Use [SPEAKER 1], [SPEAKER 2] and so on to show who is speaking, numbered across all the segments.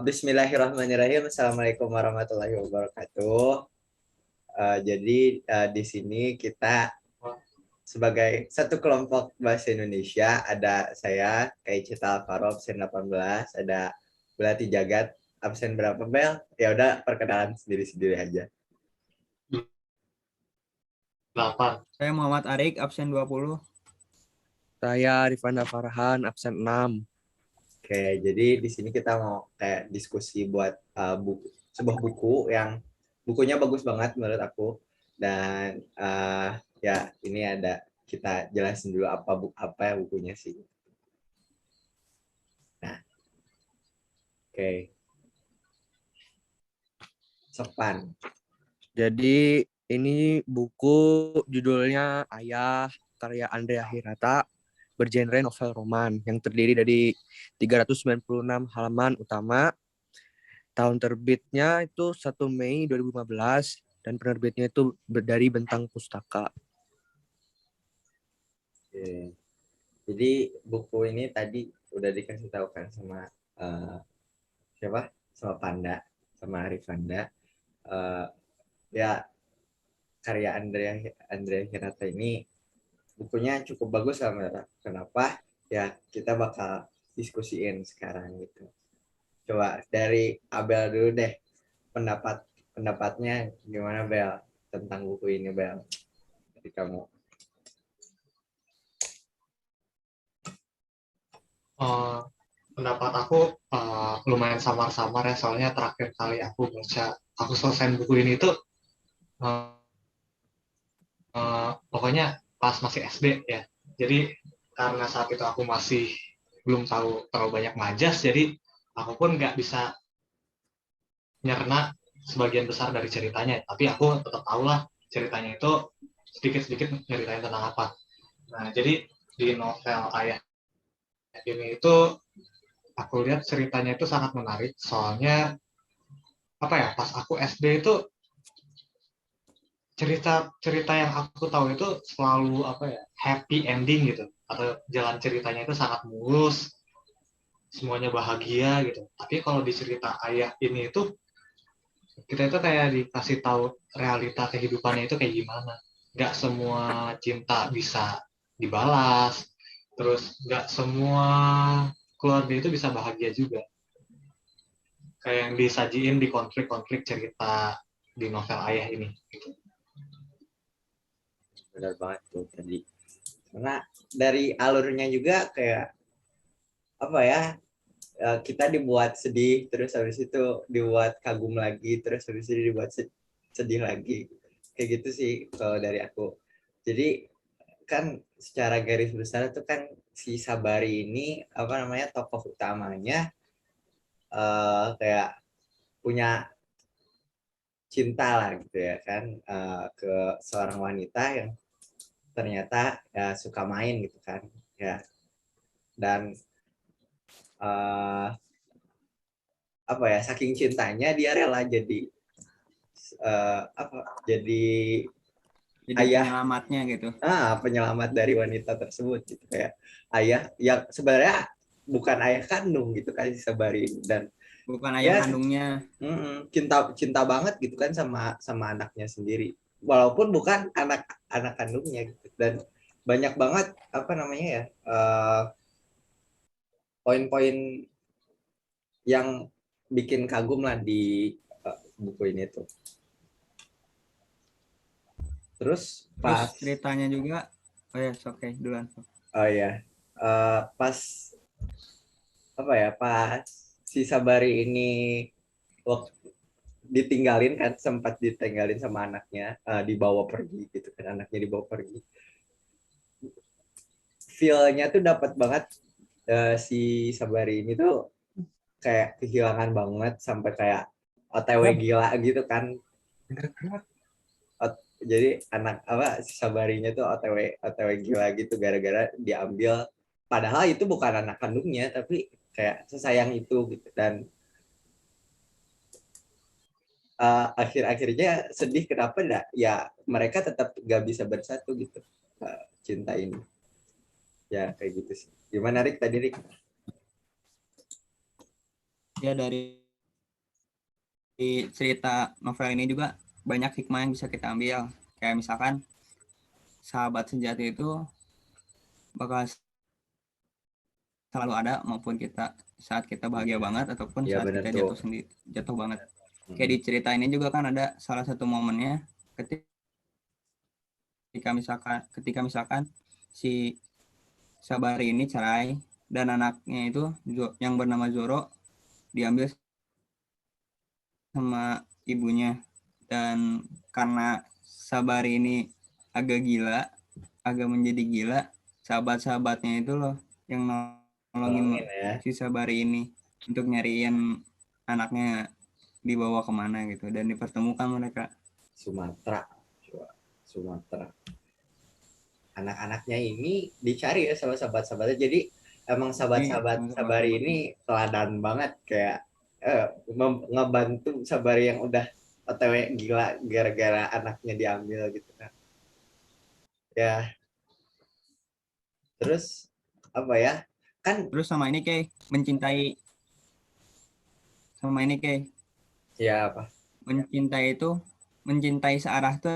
[SPEAKER 1] Bismillahirrahmanirrahim. Assalamualaikum warahmatullahi wabarakatuh. Jadi di sini kita sebagai satu kelompok bahasa Indonesia, ada saya Kaichita Alvaro absen 18, ada Belati Jagat absen berapa Bel? Ya udah perkenalan sendiri-sendiri aja.
[SPEAKER 2] 8.
[SPEAKER 3] Saya Muhammad Arik, absen 20.
[SPEAKER 4] Saya Rifanda Farhan, absen 6.
[SPEAKER 1] Oke, jadi di sini kita mau kayak diskusi buat sebuah buku yang bukunya bagus banget menurut aku. Dan ya ini ada kita jelasin dulu apa ya bukunya sih. Nah, oke. Sepan.
[SPEAKER 4] Jadi ini buku judulnya Ayah, karya Andrea Hirata, bergenre novel roman yang terdiri dari 396 halaman utama. Tahun terbitnya itu 1 Mei 2015 dan penerbitnya itu dari Bentang Pustaka.
[SPEAKER 1] Oke. Jadi buku ini tadi udah dikasih tahu kan sama siapa? Sama Panda, sama Rifanda. Ya karya Andrea Hirata ini bukunya cukup bagus lah menurut. Kenapa? Ya kita bakal diskusiin sekarang gitu. Coba dari Abel dulu deh, pendapatnya gimana Bel tentang buku ini Bel? Dari kamu.
[SPEAKER 2] Pendapat aku lumayan samar-samar ya, soalnya terakhir kali aku selesai buku ini tuh pokoknya pas masih SD ya. Jadi karena saat itu aku masih belum tahu terlalu banyak majas, jadi aku pun nggak bisa nyerna sebagian besar dari ceritanya. Tapi aku tetap tahu lah ceritanya itu sedikit-sedikit nyeritain tentang apa. Nah, jadi di novel Ayah ini itu aku lihat ceritanya itu sangat menarik, soalnya apa ya, pas aku SD itu cerita yang aku tahu itu selalu apa ya, happy ending gitu, atau jalan ceritanya itu sangat mulus, semuanya bahagia gitu. Tapi kalau di cerita Ayah ini itu kita itu kayak dikasih tahu realita kehidupannya itu kayak gimana. Nggak semua cinta bisa dibalas, terus nggak semua keluarga itu bisa bahagia juga. Kayak yang disajiin di konflik-konflik cerita di novel Ayah ini. Gitu.
[SPEAKER 1] Benar banget tuh tadi. Karena dari alurnya juga kayak apa ya, kita dibuat sedih, terus habis itu dibuat kagum lagi, terus habis itu dibuat sedih lagi. Kayak gitu sih kalau dari aku. Jadi kan secara garis besar itu kan si Sabari ini apa namanya tokoh utamanya kayak punya cinta lah gitu ya kan, ke seorang wanita yang ternyata ya suka main gitu kan ya. Dan apa ya, saking cintanya dia rela jadi jadi ayah
[SPEAKER 3] penyelamatnya gitu.
[SPEAKER 1] Penyelamat dari wanita tersebut gitu, kayak ayah yang sebenarnya bukan ayah kandung gitu kan si Sabari, dan
[SPEAKER 3] Bukan ayah
[SPEAKER 1] ya
[SPEAKER 3] kandungnya.
[SPEAKER 1] cinta banget gitu kan sama anaknya sendiri, walaupun bukan anak kandungnya gitu. Dan banyak banget apa namanya ya, poin-poin yang bikin kagum lah di buku ini tuh. Terus
[SPEAKER 3] ceritanya juga, oh ya, oke, duluan.
[SPEAKER 1] Oh ya, pas apa ya, pas si Sabari ini waktu ditinggalin kan, sempat ditinggalin sama anaknya, dibawa pergi gitu kan, anaknya dibawa pergi. Feel-nya tuh dapat banget, si Sabari ini tuh kayak kehilangan banget sampai kayak OTW gila gitu kan. Jadi anak apa si Sabarinya tuh OTW gila gitu gara-gara diambil, padahal itu bukan anak kandungnya tapi kayak sesayang itu gitu. Dan akhir-akhirnya sedih kenapa enggak ya, mereka tetap gak bisa bersatu gitu, cinta ini ya kayak gitu sih. Gimana Rik tadi Rik?
[SPEAKER 3] Ya, dari di cerita novel ini juga banyak hikmah yang bisa kita ambil. Kayak misalkan sahabat sejati itu bakal selalu ada maupun kita saat kita bahagia banget ataupun
[SPEAKER 1] Iya
[SPEAKER 3] saat
[SPEAKER 1] bener
[SPEAKER 3] kita
[SPEAKER 1] tuh.
[SPEAKER 3] jatuh banget. Kayak
[SPEAKER 1] Hmm.
[SPEAKER 3] di cerita ini juga kan ada salah satu momennya ketika misalkan si Sabari ini cerai dan anaknya itu yang bernama Zoro diambil sama ibunya, dan karena Sabari ini agak menjadi gila, sahabat-sahabatnya itu loh yang nolongin
[SPEAKER 1] Tolongin ya.
[SPEAKER 3] si Sabari ini untuk nyariin anaknya dibawa kemana gitu, dan dipertemukan mereka.
[SPEAKER 1] Sumatera. Sumatera. Anak-anaknya ini dicari ya sama sahabat-sahabatnya. Jadi emang sahabat-sahabat Sabari ini teladan banget, kayak ngebantu Sabari yang udah OTW gila gara-gara anaknya diambil gitu kan. Ya, terus apa ya? Kan
[SPEAKER 3] Terus sama ini kayak
[SPEAKER 1] ya apa?
[SPEAKER 3] mencintai searah itu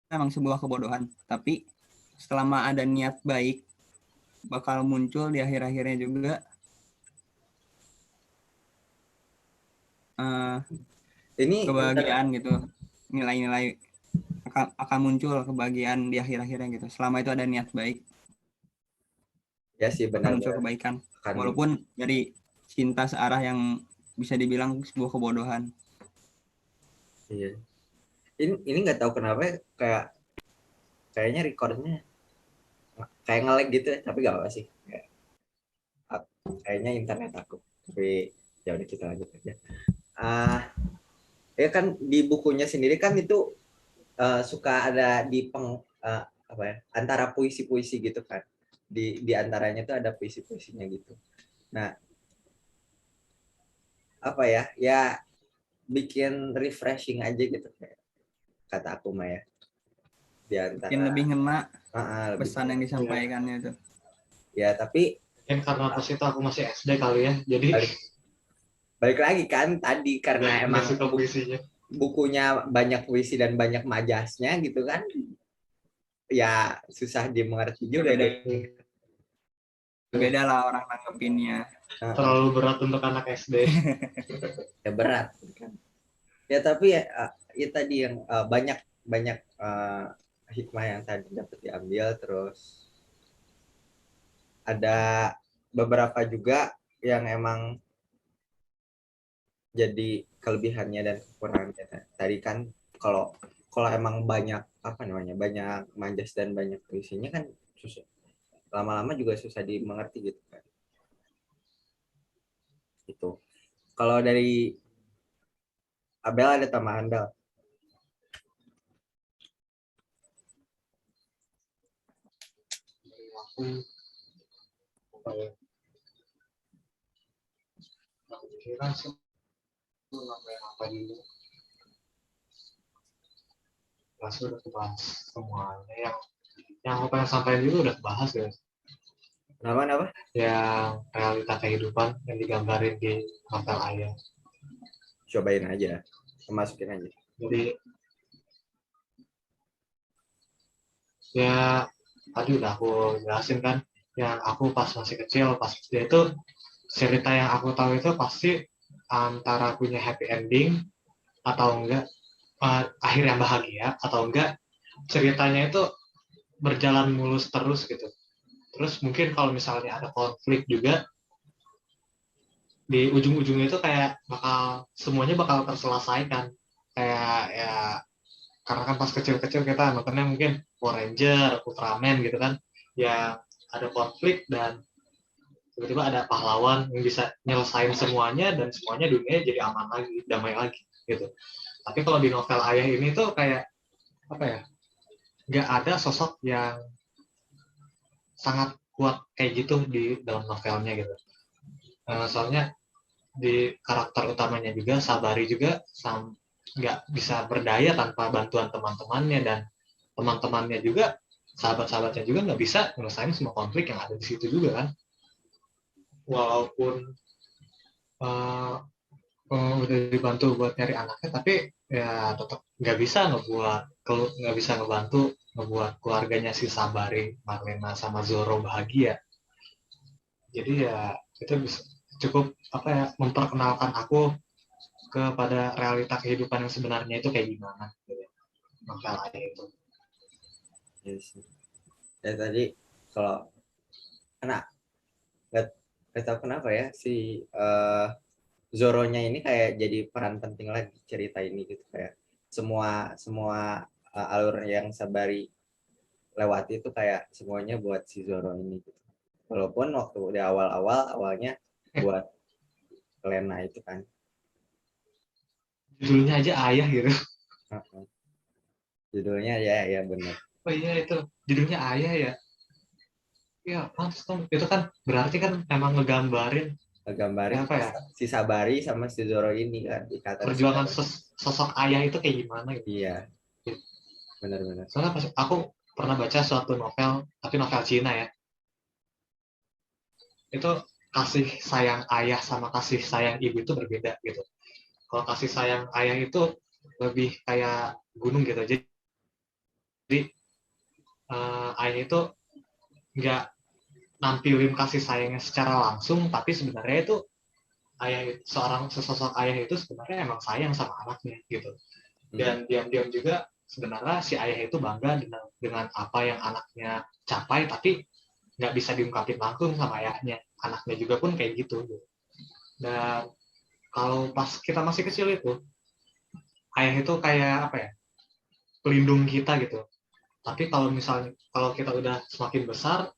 [SPEAKER 3] emang sebuah kebodohan, tapi selama ada niat baik bakal muncul di akhir-akhirnya juga
[SPEAKER 1] Ini
[SPEAKER 3] kebahagiaan gitu, nilai-nilai akan muncul kebahagiaan di akhir-akhirnya gitu, selama itu ada niat baik
[SPEAKER 1] ya sih
[SPEAKER 3] akan muncul
[SPEAKER 1] benar-benar
[SPEAKER 3] kebaikan,
[SPEAKER 1] kan.
[SPEAKER 3] walaupun dari cinta searah yang bisa dibilang sebuah kebodohan.
[SPEAKER 1] Iya. Ini nggak tahu kenapa kayaknya recordnya kayak nge-lag gitu ya, tapi gak apa sih. Kayaknya internet aku. Tapi ya udah kita lanjut aja. Ah, ya kan di bukunya sendiri kan itu suka ada apa ya, antara puisi-puisi gitu kan. Di antaranya tuh ada puisi-puisinya gitu. Nah, apa ya? Ya bikin refreshing aja gitu kayak kata aku mah ya. Di
[SPEAKER 3] Mungkin
[SPEAKER 1] antara
[SPEAKER 3] lebih ngena
[SPEAKER 1] lebih
[SPEAKER 3] pesan yang disampaikannya itu.
[SPEAKER 1] ya, tapi
[SPEAKER 2] Mungkin karena pas itu aku masih SD kali ya, jadi
[SPEAKER 1] balik lagi kan tadi karena
[SPEAKER 2] nggak
[SPEAKER 1] emang
[SPEAKER 2] suka puisinya.
[SPEAKER 1] bukunya banyak puisi dan banyak majasnya gitu kan, ya susah dimengerti juga
[SPEAKER 3] Beda
[SPEAKER 1] deh.
[SPEAKER 3] beda lah orang nanggepinnya.
[SPEAKER 2] Terlalu berat untuk anak SD.
[SPEAKER 1] Ya berat kan. Ya tapi ya, ya tadi yang banyak banyak hikmah yang tadi dapat diambil, terus ada beberapa juga yang emang jadi kelebihannya dan kekurangannya. Tadi kan kalau kalau emang banyak apa namanya, banyak majas dan banyak puisinya kan susah, lama-lama juga susah dimengerti gitu kan. Itu kalau dari Abel ada tambahan Bel?
[SPEAKER 2] Aku apa ya? Aku kira sih sampai apa dulu. Kelas udah kebahas semuanya yang aku pengen sampaikan juga udah kebahas guys.
[SPEAKER 1] Nama
[SPEAKER 2] Yang realita kehidupan yang digambarin di novel Ayah.
[SPEAKER 1] cobain aja, masukin aja.
[SPEAKER 2] Jadi ya tadi udah aku jelasin kan, yang aku pas masih kecil pas SD itu cerita yang aku tahu itu pasti antara punya happy ending atau enggak akhir yang bahagia, atau enggak ceritanya itu berjalan mulus terus gitu. Terus mungkin kalau misalnya ada konflik juga di ujung-ujungnya itu kayak semuanya bakal terselesaikan, kayak ya karena kan pas kecil-kecil kita nontonnya mungkin Power Ranger, Ultraman gitu kan, yang ada konflik dan tiba-tiba ada pahlawan yang bisa nyelesain semuanya dan semuanya dunia jadi aman lagi, damai lagi gitu. Tapi kalau di novel Ayah ini tuh kayak apa ya, nggak ada sosok yang sangat kuat kayak gitu di dalam novelnya gitu. Soalnya di karakter utamanya juga Sabari juga nggak bisa berdaya tanpa bantuan teman-temannya, dan teman-temannya juga, sahabat-sahabatnya juga nggak bisa nyelesain semua konflik yang ada di situ juga kan. Walaupun dibantu buat nyari anaknya, tapi ya tetap nggak bisa ngebantu ngebuat keluarganya si Sabari, Marlena sama Zoro bahagia. Jadi ya itu bisa cukup apa ya, memperkenalkan aku kepada realita kehidupan yang sebenarnya itu kayak gimana gitu. Novel Ayah itu.
[SPEAKER 1] Yes. Ya tadi kalau anak nggak tahu kenapa ya si Zoronya ini kayak jadi peran penting lagi cerita ini gitu, kayak semua semua alur yang Sabari lewati itu kayak semuanya buat si Zoro ini gitu. Walaupun waktu di awalnya buat Lena itu kan.
[SPEAKER 2] Judulnya aja Ayah gitu.
[SPEAKER 1] Judulnya ya benar.
[SPEAKER 2] Oh iya, itu judulnya Ayah ya. Ya pantas dong, itu kan berarti kan emang ngegambarin
[SPEAKER 1] Gambarin
[SPEAKER 2] apa ya,
[SPEAKER 1] si Sabari sama si Zoro ini kan ikatan
[SPEAKER 2] perjuangan
[SPEAKER 1] saudara.
[SPEAKER 2] sosok ayah itu kayak gimana gitu.
[SPEAKER 1] Iya, benar-benar.
[SPEAKER 2] Soalnya pas aku pernah baca suatu novel, tapi novel Cina ya, itu kasih sayang ayah sama kasih sayang ibu itu berbeda gitu. Kalau kasih sayang ayah itu lebih kayak gunung gitu. Jadi ayah itu nggak nampilin kasih sayangnya secara langsung, tapi sebenarnya itu sesosok ayah itu sebenarnya emang sayang sama anaknya gitu. Dan diam-diam juga sebenarnya si ayah itu bangga dengan apa yang anaknya capai, tapi nggak bisa diungkapin langsung sama ayahnya. Anaknya juga pun kayak gitu. Dan kalau pas kita masih kecil itu, ayah itu kayak apa ya, pelindung kita gitu. Tapi kalau misalnya kalau kita udah semakin besar,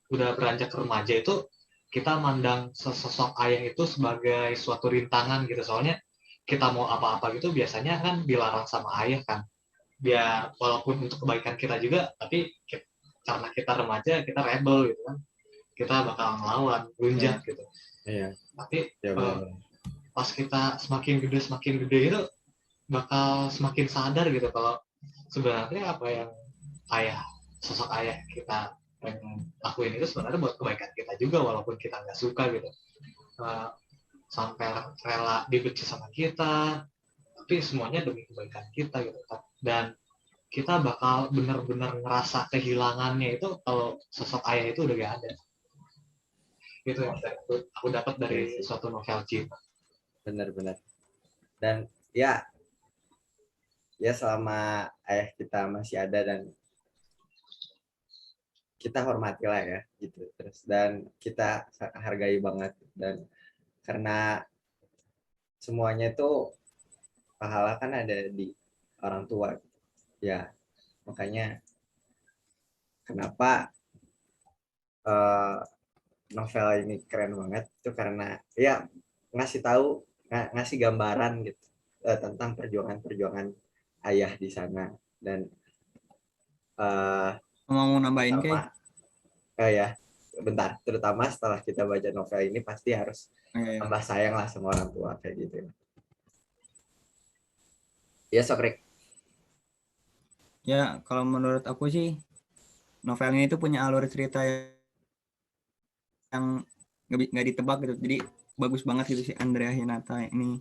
[SPEAKER 2] udah beranjak ke remaja itu, kita mandang sesosok ayah itu sebagai suatu rintangan gitu. Soalnya kita mau apa-apa gitu biasanya kan dilarang sama ayah kan. Biar walaupun untuk kebaikan kita juga, tapi karena kita remaja, kita rebel gitu kan. Kita bakal ngelawan, lunjak gitu.
[SPEAKER 1] Iya.
[SPEAKER 2] Tapi
[SPEAKER 1] Ya benar.
[SPEAKER 2] pas kita semakin gede itu bakal semakin sadar gitu kalau sebenarnya apa yang sosok ayah kita pengen lakuin itu sebenarnya buat kebaikan kita juga, walaupun kita nggak suka gitu. Uh, Sampai rela dibenci sama kita, tapi semuanya demi kebaikan kita gitu. Dan kita bakal benar-benar ngerasa kehilangannya itu kalau sosok ayah itu udah gak ada. Itu yang aku dapat dari suatu novel Cina.
[SPEAKER 1] Benar-benar. Dan ya selama ayah kita masih ada dan kita hormati lah ya gitu terus, dan kita hargai banget, dan karena semuanya itu pahala kan ada di orang tua ya, makanya kenapa novel ini keren banget itu karena ya ngasih tahu, ngasih gambaran gitu tentang perjuangan ayah di sana. Dan
[SPEAKER 3] Mau nambahin
[SPEAKER 1] terutama
[SPEAKER 3] kayak
[SPEAKER 1] ya bentar, terutama setelah kita baca novel ini pasti harus tambah sayang lah sama orang tua kayak gitu ya. Sokrik.
[SPEAKER 3] ya, kalau menurut aku sih novel ini tuh punya alur cerita yang nggak ditebak gitu, jadi bagus banget gitu si Andrea Hinata ini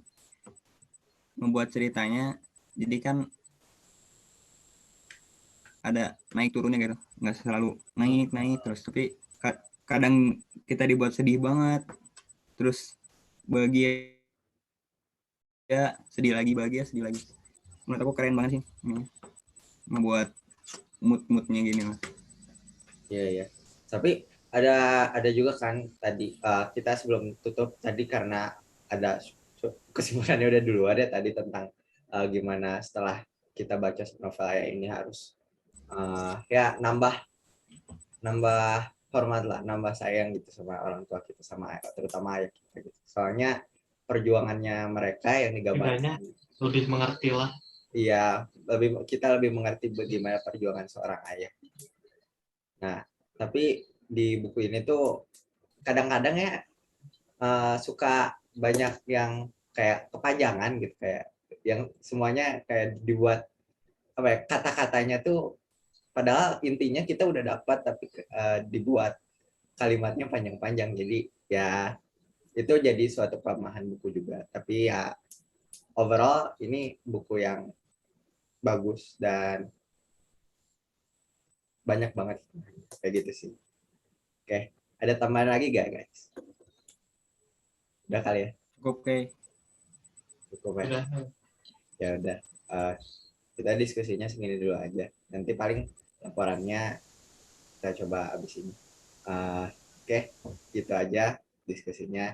[SPEAKER 3] membuat ceritanya. Jadi kan ada naik turunnya gitu, nggak selalu naik terus, tapi kadang kita dibuat sedih banget, terus bahagia, sedih lagi, bahagia, sedih lagi. Menurut aku keren banget sih ini, membuat mood-moodnya gini lah.
[SPEAKER 1] Iya. Tapi ada juga kan tadi kita sebelum tutup tadi, karena ada kesimpulannya udah dulu ada tadi tentang gimana setelah kita baca novel ayah ini harus ya nambah hormat lah, nambah sayang gitu sama orang tua kita, sama terutama ayah kita gitu. Soalnya perjuangannya mereka yang digambarkan
[SPEAKER 2] lebih mengerti lah.
[SPEAKER 1] Iya, kita lebih mengerti bagaimana perjuangan seorang ayah. Nah, tapi di buku ini tuh kadang-kadang ya suka banyak yang kayak kepanjangan gitu, kayak yang semuanya kayak dibuat apa ya, kata-katanya tuh padahal intinya kita udah dapat, tapi dibuat kalimatnya panjang-panjang, jadi ya itu jadi suatu kelemahan buku juga. Tapi ya overall ini buku yang bagus dan banyak banget kayak gitu sih. Oke, ada tambahan lagi gak guys? Udah kali ya?
[SPEAKER 3] Oke.
[SPEAKER 1] Cukup ya?
[SPEAKER 2] Udah.
[SPEAKER 1] Ya udah. Kita diskusinya segini dulu aja. Nanti paling laporannya kita coba abis ini. Oke, gitu aja diskusinya.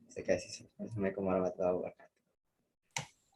[SPEAKER 1] Saya kasih. Assalamualaikum warahmatullahi wabarakatuh.